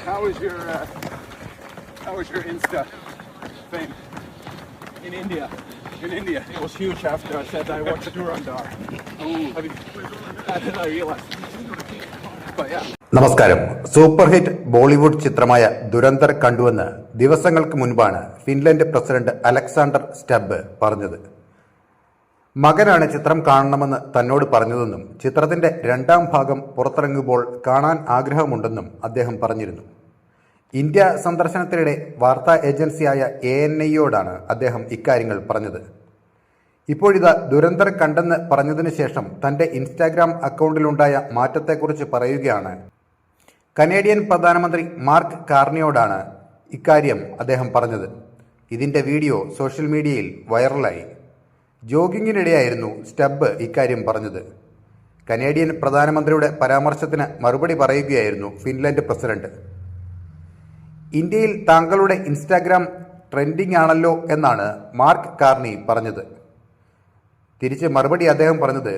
How was your Insta thing In India, in India? it was huge after I said I watched Durandar. Then I realized. But yeah. നമസ്കാരം. Super hit Bollywood ചിത്രമായ ദുരന്തർ കണ്ടുവെന്ന് ദിവസങ്ങൾക്ക് മുൻപാണ് Finland president Alexander സ്റ്റബ്ബ് പറഞ്ഞത്. മകനാണ് ചിത്രം കാണണമെന്ന് തന്നോട് പറഞ്ഞതെന്നും ചിത്രത്തിന്റെ രണ്ടാം ഭാഗം പുറത്തിറങ്ങുമ്പോൾ കാണാൻ ആഗ്രഹമുണ്ടെന്നും അദ്ദേഹം പറഞ്ഞിരുന്നു. ഇന്ത്യ സന്ദർശനത്തിനിടെ വാർത്താ ഏജൻസിയായ ANIയോടാണ് അദ്ദേഹം ഇക്കാര്യങ്ങൾ പറഞ്ഞത്. ഇപ്പോഴിതാ ദുരന്തർ കണ്ടെന്ന് പറഞ്ഞതിന് ശേഷം തന്റെ ഇൻസ്റ്റാഗ്രാം അക്കൗണ്ടിലുണ്ടായ മാറ്റത്തെക്കുറിച്ച് പറയുകയാണ്. കനേഡിയൻ പ്രധാനമന്ത്രി മാർക്ക് കാർണിയോടാണ് ഇക്കാര്യം അദ്ദേഹം പറഞ്ഞത്. ഇതിന്റെ വീഡിയോ സോഷ്യൽ മീഡിയയിൽ വൈറലായി. ജോഗിങ്ങിനിടെയായിരുന്നു സ്റ്റബ്ബ് ഇക്കാര്യം പറഞ്ഞത്. കനേഡിയൻ പ്രധാനമന്ത്രിയുടെ പരാമർശത്തിന് മറുപടി പറയുകയായിരുന്നു ഫിൻലൻഡ് പ്രസിഡന്റ്. ഇന്ത്യയിൽ താങ്കളുടെ ഇൻസ്റ്റാഗ്രാം ട്രെൻഡിംഗ് ആണല്ലോ എന്നാണ് മാർക്ക് കാർണി പറഞ്ഞത്. തിരിച്ച് മറുപടി അദ്ദേഹം പറഞ്ഞത്,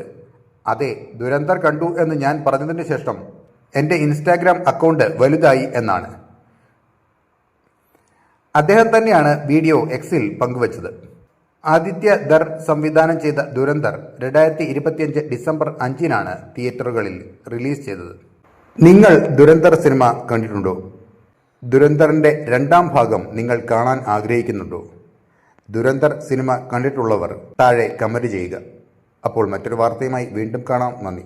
അതെ, ദുരന്തർ കണ്ടു എന്ന് ഞാൻ പറഞ്ഞതിന് ശേഷം എൻ്റെ ഇൻസ്റ്റാഗ്രാം അക്കൗണ്ട് വലുതായി എന്നാണ്. അദ്ദേഹം തന്നെയാണ് വീഡിയോ എക്സിൽ പങ്കുവച്ചത്. ആദിത്യ ധർ സംവിധാനം ചെയ്ത ദുരന്തർ 2025 ഡിസംബർ 5-നാണ് തിയേറ്ററുകളിൽ റിലീസ് ചെയ്തത്. നിങ്ങൾ ദുരന്തർ സിനിമ കണ്ടിട്ടുണ്ടോ? ദുരന്തറിൻ്റെ രണ്ടാം ഭാഗം നിങ്ങൾ കാണാൻ ആഗ്രഹിക്കുന്നുണ്ടോ? ദുരന്തർ സിനിമ കണ്ടിട്ടുള്ളവർ താഴെ കമന്റ് ചെയ്യുക. അപ്പോൾ മറ്റൊരു വാർത്തയുമായി വീണ്ടും കാണാം. നന്ദി.